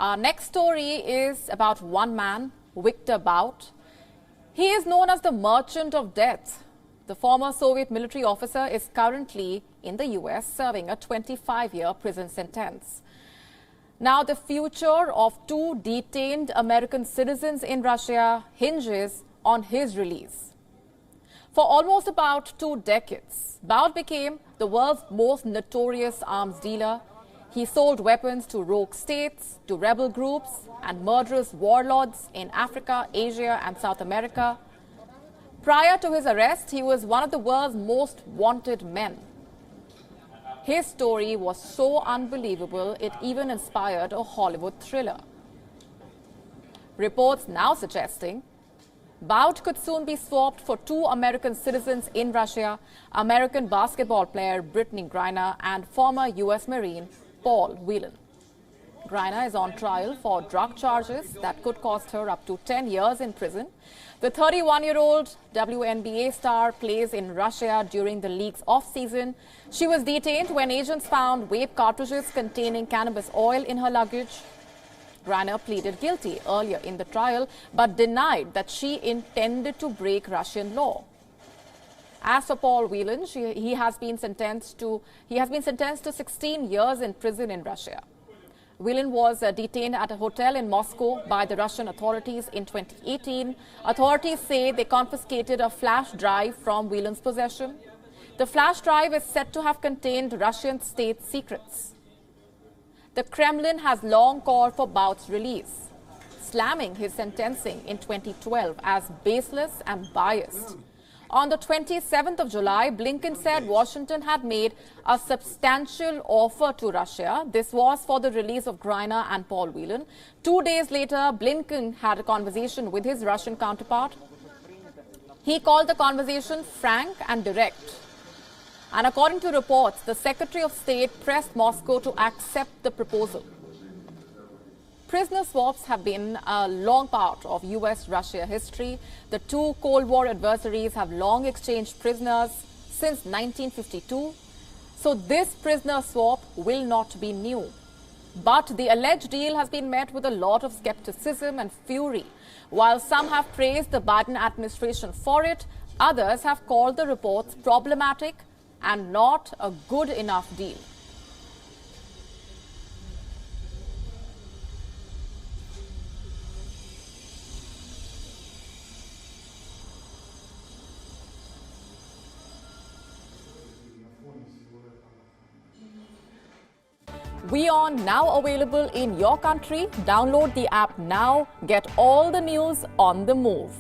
Our next story is about one man, Viktor Bout. He is known as the Merchant of Death. The former Soviet military officer is currently in the US serving a 25-year prison sentence. Now, the future of two detained American citizens in Russia hinges on his release. For almost about 2 decades, Bout became the world's most notorious arms dealer. He sold weapons to rogue states, to rebel groups and murderous warlords in Africa, Asia and South America. Prior to his arrest, he was one of the world's most wanted men. His story was so unbelievable, it even inspired a Hollywood thriller. Reports now suggesting Bout could soon be swapped for 2 American citizens in Russia, American basketball player Brittney Griner and former US Marine Paul Whelan. Griner is on trial for drug charges that could cost her up to 10 years in prison. The 31-year-old WNBA star plays in Russia during the league's off-season. She was detained when agents found vape cartridges containing cannabis oil in her luggage. Griner pleaded guilty earlier in the trial, but denied that she intended to break Russian law. As for Paul Whelan, he has been sentenced to 16 years in prison in Russia. Whelan was detained at a hotel in Moscow by the Russian authorities in 2018. Authorities say they confiscated a flash drive from Whelan's possession. The flash drive is said to have contained Russian state secrets. The Kremlin has long called for Bout's release, slamming his sentencing in 2012 as baseless and biased. On the 27th of July, Blinken said Washington had made a substantial offer to Russia. This was for the release of Griner and Paul Whelan. 2 days later, Blinken had a conversation with his Russian counterpart. He called the conversation frank and direct. And according to reports, the Secretary of State pressed Moscow to accept the proposal. Prisoner swaps have been a long part of US-Russia history. The two Cold War adversaries have long exchanged prisoners since 1952. So this prisoner swap will not be new. But the alleged deal has been met with a lot of skepticism and fury. While some have praised the Biden administration for it, others have called the reports problematic and not a good enough deal. WION now available in your country. Download the app now. Get all the news on the move.